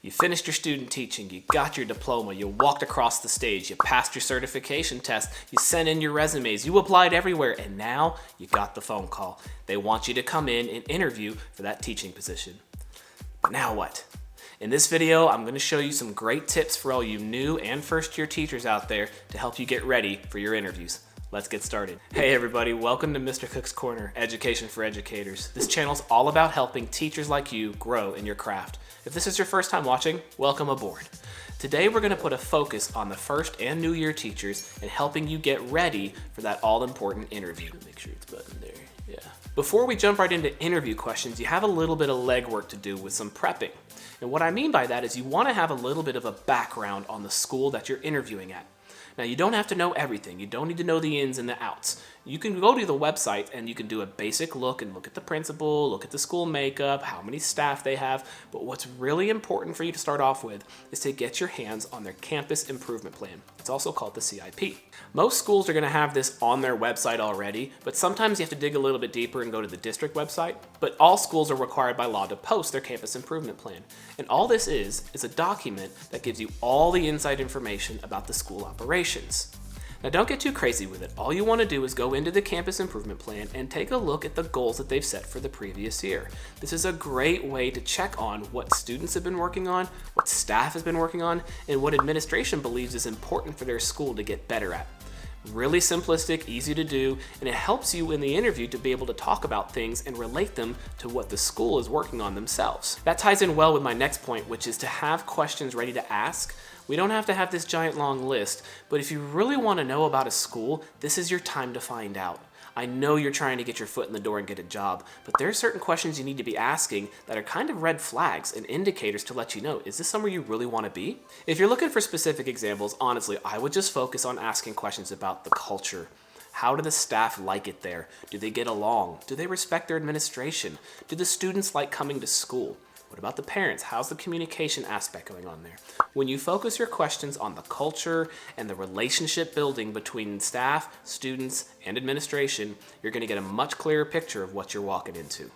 You finished your student teaching, you got your diploma, you walked across the stage, you passed your certification test, you sent in your resumes, you applied everywhere, and now you got the phone call. They want you to come in and interview for that teaching position. But now what? In this video, I'm going to show you some great tips for all you new and first-year teachers out there to help you get ready for your interviews. Let's get started. Hey everybody, welcome to Mr. Cook's Corner, Education for Educators. This channel's all about helping teachers like you grow in your craft. If this is your first time watching, welcome aboard. Today we're going to put a focus on the first and new year teachers and helping you get ready for that all-important interview. Make sure it's buttoned there, yeah. Before we jump right into interview questions, you have a little bit of legwork to do with some prepping. And what I mean by that is you want to have a little bit of a background on the school that you're interviewing at. Now, you don't have to know everything. You don't need to know the ins and the outs. You can go to the website and you can do a basic look and look at the principal, look at the school makeup, how many staff they have. But what's really important for you to start off with is to get your hands on their campus improvement plan. It's also called the CIP. Most schools are going to have this on their website already, but sometimes you have to dig a little bit deeper and go to the district website. But all schools are required by law to post their campus improvement plan. And all this is a document that gives you all the inside information about the school operations. Now don't get too crazy with it. All you want to do is go into the campus improvement plan and take a look at the goals that they've set for the previous year. This is a great way to check on what students have been working on, what staff has been working on, and what administration believes is important for their school to get better at. Really simplistic, easy to do, and it helps you in the interview to be able to talk about things and relate them to what the school is working on themselves. That ties in well with my next point, which is to have questions ready to ask. We don't have to have this giant long list, but if you really want to know about a school, this is your time to find out. I know you're trying to get your foot in the door and get a job, but there are certain questions you need to be asking that are kind of red flags and indicators to let you know, is this somewhere you really want to be? If you're looking for specific examples, honestly, I would just focus on asking questions about the culture. How do the staff like it there? Do they get along? Do they respect their administration? Do the students like coming to school? What about the parents? How's the communication aspect going on there? When you focus your questions on the culture and the relationship building between staff, students, and administration, you're going to get a much clearer picture of what you're walking into.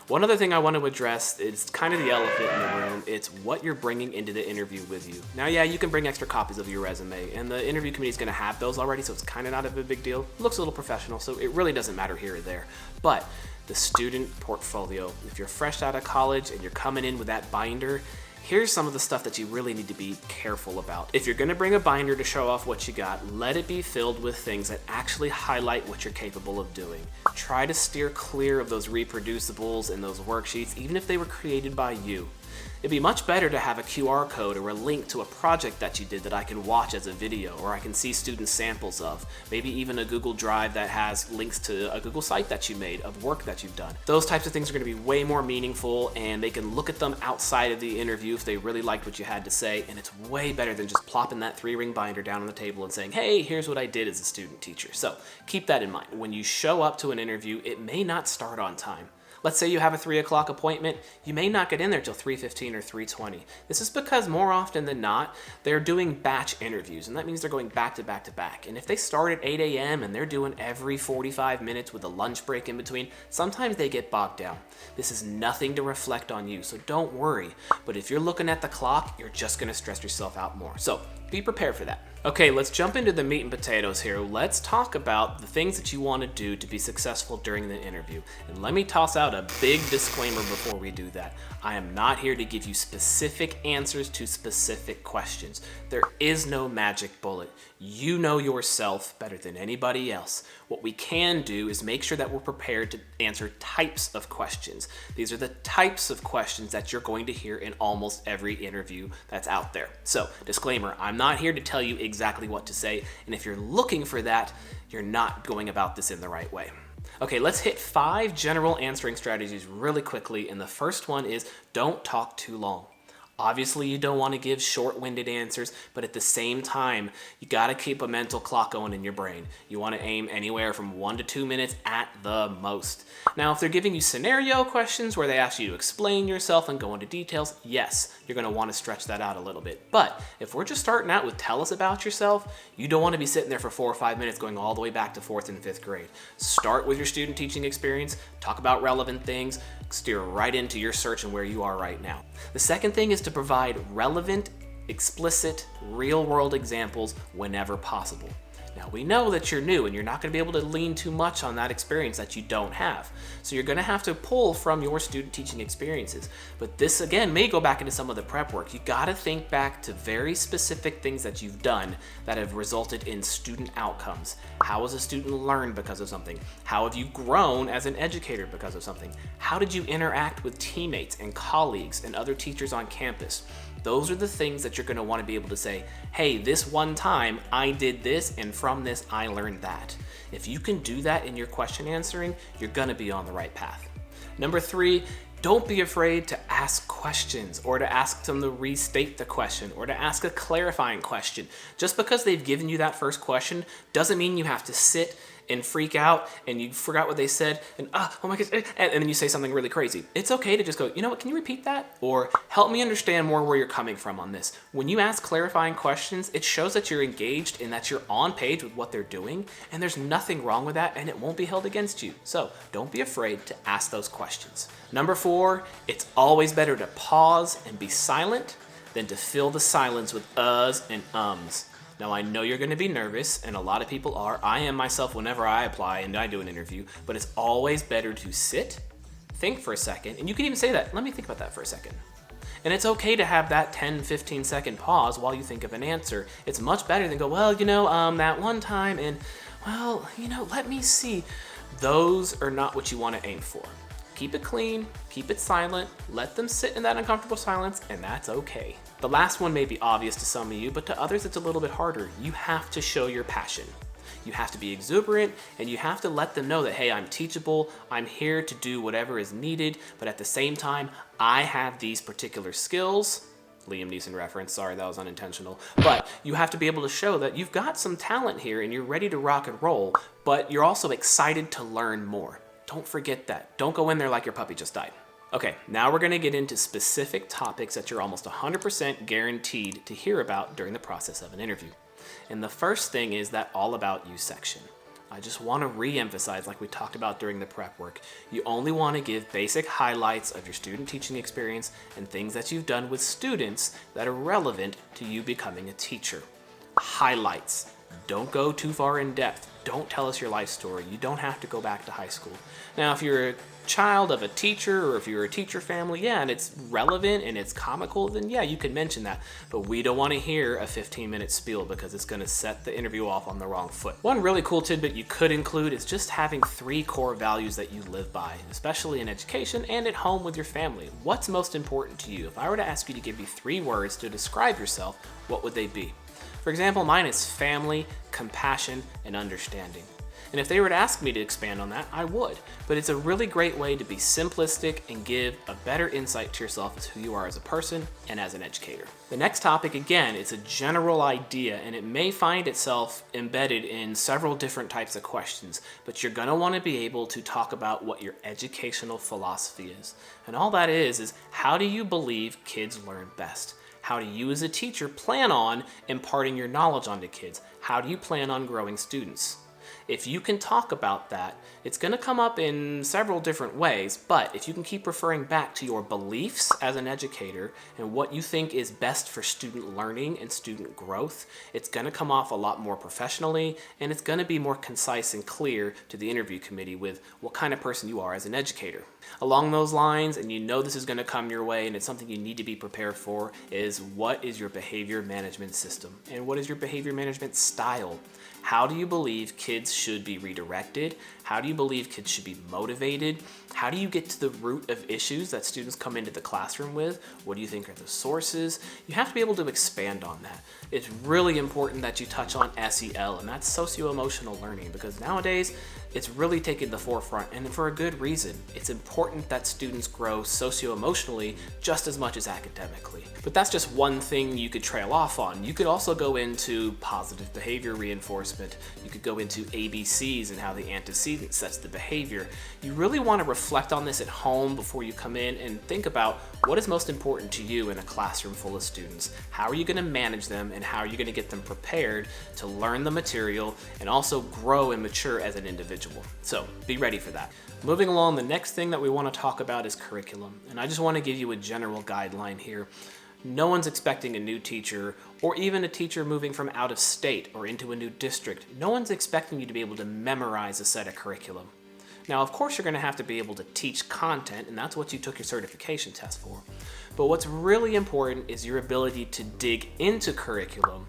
One other thing I want to address is kind of the elephant in the room. It's what you're bringing into the interview with you. Now, yeah, you can bring extra copies of your resume, and the interview committee is going to have those already, so it's kind of not a big deal. It looks a little professional, so it really doesn't matter here or there. But the student portfolio, if you're fresh out of college and you're coming in with that binder, here's some of the stuff that you really need to be careful about. If you're going to bring a binder to show off what you got, let it be filled with things that actually highlight what you're capable of doing. Try to steer clear of those reproducibles and those worksheets, even if they were created by you. It'd be much better to have a QR code or a link to a project that you did that I can watch as a video, or I can see student samples of. Maybe even a Google Drive that has links to a Google site that you made of work that you've done. Those types of things are going to be way more meaningful, and they can look at them outside of the interview if they really liked what you had to say, and it's way better than just plopping that 3-ring binder down on the table and saying, hey, here's what I did as a student teacher. So keep that in mind. When you show up to an interview, it may not start on time. Let's say you have a 3 o'clock appointment, you may not get in there till 3:15 or 3:20. This is because more often than not, they're doing batch interviews, and that means they're going back to back to back. And if they start at 8 a.m. and they're doing every 45 minutes with a lunch break in between, sometimes they get bogged down. This is nothing to reflect on you, so don't worry. But if you're looking at the clock, you're just going to stress yourself out more. So be prepared for that. Okay, let's jump into the meat and potatoes here. Let's talk about the things that you want to do to be successful during the interview. And let me toss out a big disclaimer before we do that. I am not here to give you specific answers to specific questions. There is no magic bullet. You know yourself better than anybody else. What we can do is make sure that we're prepared to answer types of questions. These are the types of questions that you're going to hear in almost every interview that's out there. So, disclaimer, I'm not here to tell you exactly what to say, and if you're looking for that, you're not going about this in the right way. Okay, let's hit 5 general answering strategies really quickly, and the first one is don't talk too long. Obviously, you don't want to give short-winded answers, but at the same time, you got to keep a mental clock going in your brain. You want to aim anywhere from 1 to 2 minutes at the most. Now, if they're giving you scenario questions where they ask you to explain yourself and go into details, yes, you're going to want to stretch that out a little bit. But if we're just starting out with tell us about yourself, you don't want to be sitting there for 4 or 5 minutes going all the way back to 4th and 5th grade. Start with your student teaching experience, talk about relevant things, steer right into your search and where you are right now. The second thing is to provide relevant, explicit, real-world examples whenever possible. Now, we know that you're new and you're not going to be able to lean too much on that experience that you don't have. So you're going to have to pull from your student teaching experiences. But this, again, may go back into some of the prep work. You got to think back to very specific things that you've done that have resulted in student outcomes. How has a student learned because of something? How have you grown as an educator because of something? How did you interact with teammates and colleagues and other teachers on campus? Those are the things that you're going to want to be able to say, hey, this one time I did this, and from this I learned that. If you can do that in your question answering, you're going to be on the right path. Number 3, don't be afraid to ask questions or to ask them to restate the question or to ask a clarifying question. Just because they've given you that first question doesn't mean you have to sit and freak out and you forgot what they said and oh my gosh, and then you say something really crazy. It's okay to just go, you know what, can you repeat that? Or help me understand more where you're coming from on this. When you ask clarifying questions, it shows that you're engaged and that you're on page with what they're doing, and there's nothing wrong with that and it won't be held against you. So don't be afraid to ask those questions. Number 4, it's always better to pause and be silent than to fill the silence with uhs and ums. Now, I know you're going to be nervous, and a lot of people are. I am myself whenever I apply and I do an interview, but it's always better to sit, think for a second, and you can even say that, let me think about that for a second. And it's okay to have that 10, 15 second pause while you think of an answer. It's much better than go, well, that one time, and well, let me see. Those are not what you want to aim for. Keep it clean, keep it silent, let them sit in that uncomfortable silence, and that's okay. The last one may be obvious to some of you, but to others it's a little bit harder. You have to show your passion. You have to be exuberant, and you have to let them know that, hey, I'm teachable, I'm here to do whatever is needed, but at the same time, I have these particular skills. Liam Neeson reference, sorry, that was unintentional. But you have to be able to show that you've got some talent here and you're ready to rock and roll, but you're also excited to learn more. Don't forget that. Don't go in there like your puppy just died. Okay, now we're going to get into specific topics that you're almost 100% guaranteed to hear about during the process of an interview. And the first thing is that all about you section. I just want to re-emphasize, like we talked about during the prep work, you only want to give basic highlights of your student teaching experience and things that you've done with students that are relevant to you becoming a teacher. Highlights. Don't go too far in depth. Don't tell us your life story. You don't have to go back to high school. Now, if you're a child of a teacher or if you're a teacher family, yeah, and it's relevant and it's comical, then yeah, you can mention that. But we don't want to hear a 15-minute spiel because it's going to set the interview off on the wrong foot. One really cool tidbit you could include is just having 3 core values that you live by, especially in education and at home with your family. What's most important to you? If I were to ask you to give me 3 words to describe yourself, what would they be? For example, mine is family, compassion, and understanding. And if they were to ask me to expand on that, I would. But it's a really great way to be simplistic and give a better insight to yourself as who you are as a person and as an educator. The next topic, again, it's a general idea and it may find itself embedded in several different types of questions, but you're going to want to be able to talk about what your educational philosophy is. And all that is how do you believe kids learn best? How do you as a teacher plan on imparting your knowledge onto kids? How do you plan on growing students? If you can talk about that, it's going to come up in several different ways, but if you can keep referring back to your beliefs as an educator and what you think is best for student learning and student growth, it's going to come off a lot more professionally, and it's going to be more concise and clear to the interview committee with what kind of person you are as an educator. Along those lines, and you know this is going to come your way and it's something you need to be prepared for, is what is your behavior management system and what is your behavior management style? How do you believe kids should be redirected? How do you believe kids should be motivated? How do you get to the root of issues that students come into the classroom with? What do you think are the sources? You have to be able to expand on that. It's really important that you touch on SEL, and that's socio-emotional learning, because nowadays it's really taking the forefront, and for a good reason. It's important that students grow socio-emotionally just as much as academically. But that's just one thing you could trail off on. You could also go into positive behavior reinforcement. You could go into ABCs and how the antecedent sets the behavior. You really want to reflect on this at home before you come in and think about what is most important to you in a classroom full of students. How are you going to manage them, and how are you going to get them prepared to learn the material and also grow and mature as an individual? So be ready for that. Moving along, the next thing that we want to talk about is curriculum. And I just want to give you a general guideline here. No one's expecting a new teacher, or even a teacher moving from out of state or into a new district. No one's expecting you to be able to memorize a set of curriculum. Now, of course, you're going to have to be able to teach content, and that's what you took your certification test for. But what's really important is your ability to dig into curriculum,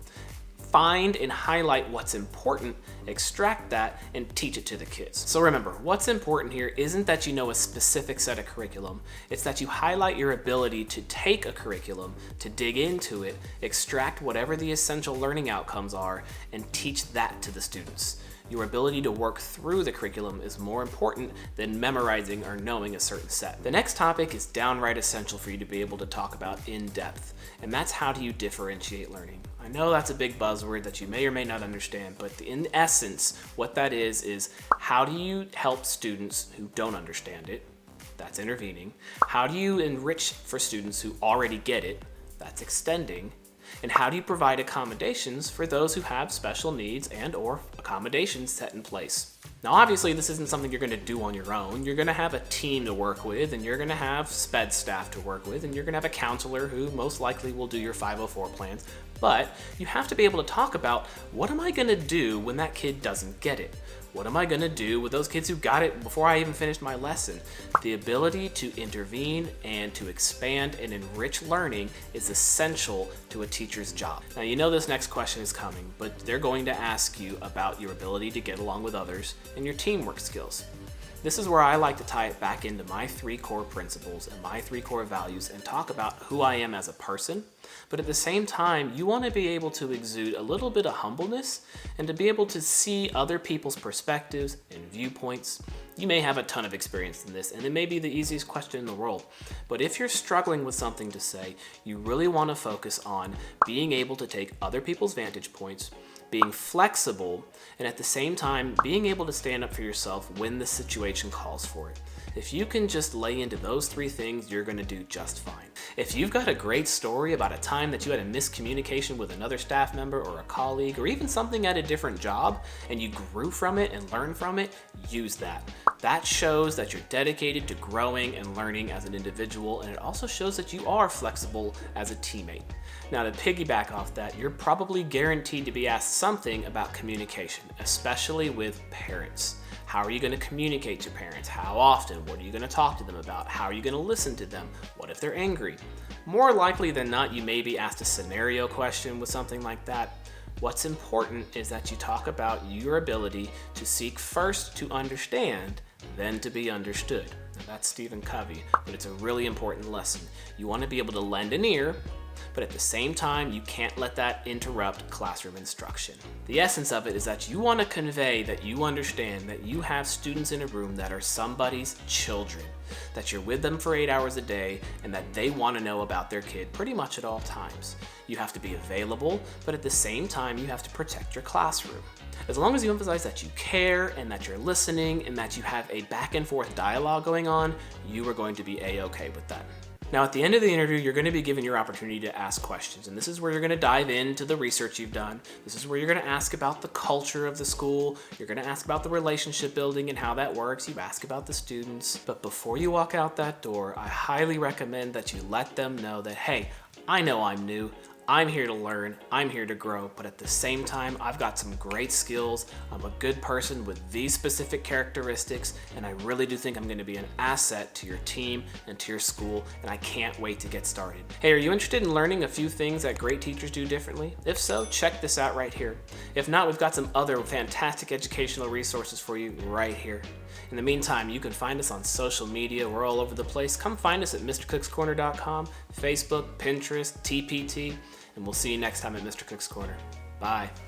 find and highlight what's important, extract that, and teach it to the kids. So remember, what's important here isn't that you know a specific set of curriculum, it's that you highlight your ability to take a curriculum, to dig into it, extract whatever the essential learning outcomes are, and teach that to the students. Your ability to work through the curriculum is more important than memorizing or knowing a certain set. The next topic is downright essential for you to be able to talk about in depth, and that's how do you differentiate learning. I know that's a big buzzword that you may or may not understand, but in essence, what that is how do you help students who don't understand it? That's intervening. How do you enrich for students who already get it? That's extending. And how do you provide accommodations for those who have special needs and or accommodations set in place? Now, obviously, this isn't something you're going to do on your own. You're going to have a team to work with, and you're going to have sped staff to work with, and you're going to have a counselor who most likely will do your 504 plans. But you have to be able to talk about, what am I going to do when that kid doesn't get it? What am I going to do with those kids who got it before I even finished my lesson? The ability to intervene and to expand and enrich learning is essential to a teacher's job. Now, you know this next question is coming, but they're going to ask you about your ability to get along with others and your teamwork skills. This is where I like to tie it back into my 3 core principles and my 3 core values and talk about who I am as a person. But at the same time, you want to be able to exude a little bit of humbleness and to be able to see other people's perspectives and viewpoints. You may have a ton of experience in this, and it may be the easiest question in the world. But if you're struggling with something to say, you really want to focus on being able to take other people's vantage points, being flexible, and at the same time, being able to stand up for yourself when the situation calls for it. If you can just lay into those 3 things, you're going to do just fine. If you've got a great story about a time that you had a miscommunication with another staff member or a colleague, or even something at a different job, and you grew from it and learned from it, use that. That shows that you're dedicated to growing and learning as an individual, and it also shows that you are flexible as a teammate. Now, to piggyback off that, you're probably guaranteed to be asked something about communication, especially with parents. How are you going to communicate to parents? How often? What are you going to talk to them about? How are you going to listen to them? What if they're angry? More likely than not, you may be asked a scenario question with something like that. What's important is that you talk about your ability to seek first to understand, then to be understood. Now, that's Stephen Covey, but it's a really important lesson. You want to be able to lend an ear, but at the same time, you can't let that interrupt classroom instruction. The essence of it is that you want to convey that you understand that you have students in a room that are somebody's children, that you're with them for 8 hours a day, and that they want to know about their kid pretty much at all times. You have to be available, but at the same time, you have to protect your classroom. As long as you emphasize that you care and that you're listening and that you have a back and forth dialogue going on, you are going to be A-okay with that. Now, at the end of the interview, you're going to be given your opportunity to ask questions, and this is where you're going to dive into the research you've done. This is where you're going to ask about the culture of the school. You're going to ask about the relationship building and how that works. You ask about the students. But before you walk out that door, I highly recommend that you let them know that, hey, I know I'm new. I'm here to learn, I'm here to grow, but at the same time, I've got some great skills. I'm a good person with these specific characteristics, and I really do think I'm going to be an asset to your team and to your school, and I can't wait to get started. Hey, are you interested in learning a few things that great teachers do differently? If so, check this out right here. If not, we've got some other fantastic educational resources for you right here. In the meantime, you can find us on social media. We're all over the place. Come find us at mrcookscorner.com, Facebook, Pinterest, TPT, and we'll see you next time at Mr. Cook's Corner. Bye.